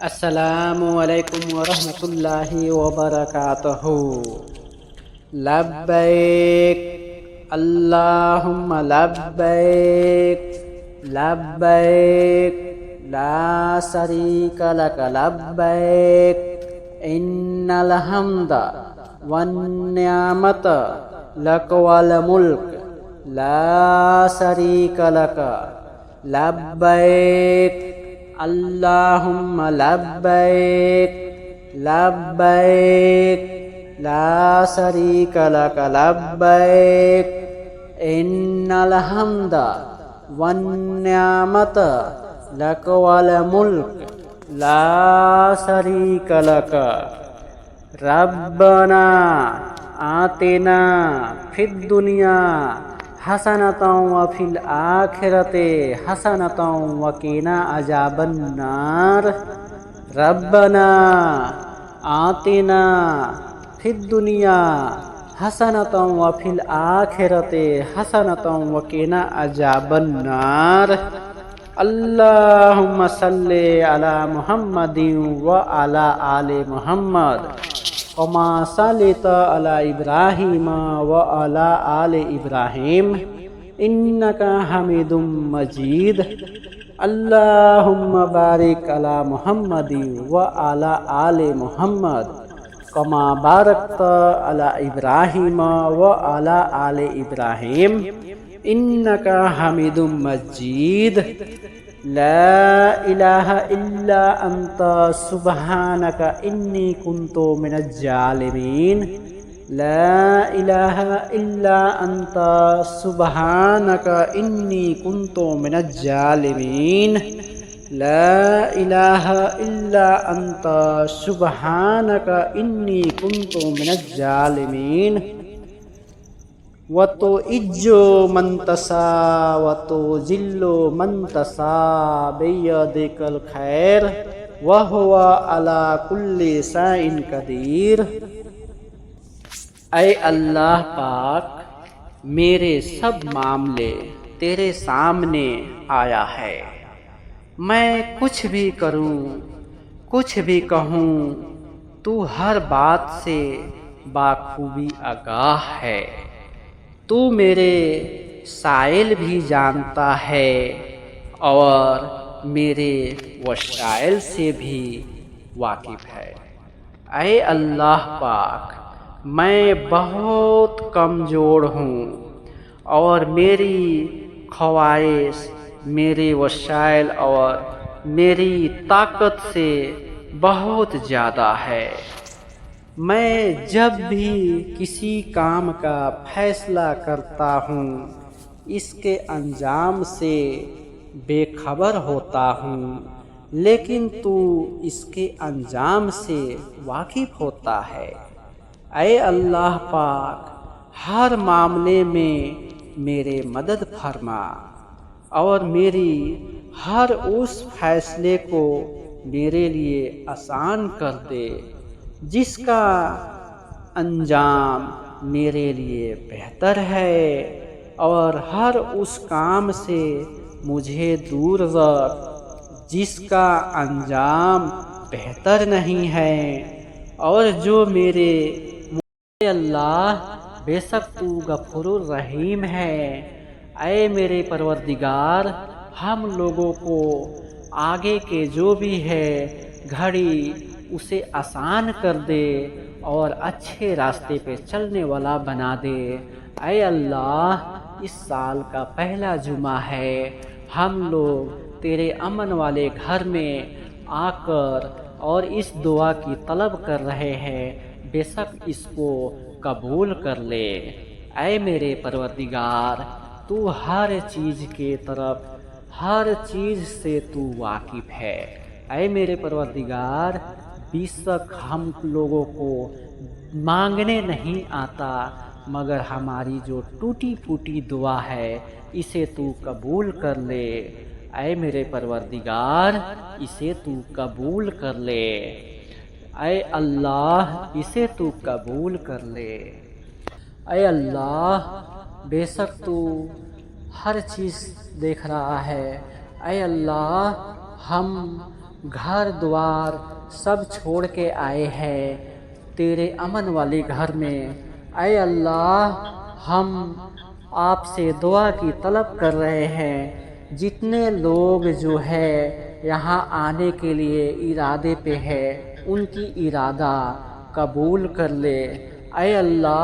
السلام علیکم ورحمۃ اللہ وبرکاتہ۔ لبیک اللہم لبیک لبیک لا شریک لک لبیک ان الحمد والنعمت لک والملک لا شریک لک لبیک اللہم لبیک لبیک لا شریک لک لبیک ان الحمد والنعمت لک والملک لا شریک لک۔ ربنا آتنا فی الدنیا حسنۃ وفی الآخرۃ حسنۃ وقنا عذاب النار۔ ربنا آتنا فی الدنیا حسنۃ وفی الآخرۃ حسنۃ وقنا عذاب النار۔ اللہم صلی علی محمد وعلی آل محمد کما صلیت علی ابراہیم وعلی آل ابراہیم انک حمید مجید۔ اللہم بارک علی محمد وعلی آل محمد کما بارکت علی ابراہیم وعلی آل ابراہیم انک حمید مجید۔ لا الہ الا انت سبحانک انی کنت من الظالمین۔ لا الہ الا انت سبحانک انی کنت من الظالمین۔ لا الہ الا انت سبحانک انی کنت من الظالمین۔ وَتُعِزُّ مَن تَشَاءُ وَتُذِلُّ مَن تَشَاءُ بِيَدِکَ الْخَیرُ وَهُوَ عَلَى كُلِّ شَیْءٍ قدیر۔ اے اللہ پاک، میرے سب معاملے تیرے سامنے آیا ہے۔ میں کچھ بھی کروں، کچھ بھی کہوں، تو ہر بات سے بخوبی آگاہ ہے۔ تو میرے سائل بھی جانتا ہے اور میرے وسائل سے بھی واقف ہے۔ اے اللہ پاک، میں بہت کمزور ہوں اور میری خواہش میرے وسائل اور میری طاقت سے بہت زیادہ ہے۔ میں جب بھی کسی کام کا فیصلہ کرتا ہوں اس کے انجام سے بے خبر ہوتا ہوں، لیکن تو اس کے انجام سے واقف ہوتا ہے۔ اے اللہ پاک، ہر معاملے میں میرے مدد فرما اور میری ہر اس فیصلے کو میرے لیے آسان کر دے جس کا انجام میرے لیے بہتر ہے، اور ہر اس کام سے مجھے دور رکھ جس کا انجام بہتر نہیں ہے اور جو میرے اے اللہ بے شک تو غفور الرحیم ہے۔ اے میرے پروردگار، ہم لوگوں کو آگے کے جو بھی ہے گھڑی اسے آسان کر دے اور اچھے راستے پہ چلنے والا بنا دے۔ اے اللہ، اس سال کا پہلا جمعہ ہے، ہم لوگ تیرے امن والے گھر میں آ کر اور اس دعا کی طلب کر رہے ہیں، بے شک اس کو قبول کر لے۔ اے میرے پروردگار، تو ہر چیز کے طرف ہر چیز سے تو واقف ہے۔ اے میرے پروردگار، بے شک ہم لوگوں کو مانگنے نہیں آتا، مگر ہماری جو ٹوٹی پھوٹی دعا ہے اسے تو قبول کر لے۔ اے میرے پروردگار، اسے تو قبول کر لے۔ اے اللہ، اسے تو قبول کر لے۔ اے اللہ، بے شک تو ہر چیز دیکھ رہا ہے۔ اے اللہ، ہم گھر دوار سب چھوڑ کے آئے ہیں تیرے امن والے گھر میں۔ اے اللہ، ہم آپ سے دعا کی طلب کر رہے ہیں، جتنے لوگ جو ہے یہاں آنے کے لیے ارادے پہ ہے ان کی ارادہ قبول کر لے۔ اے اللہ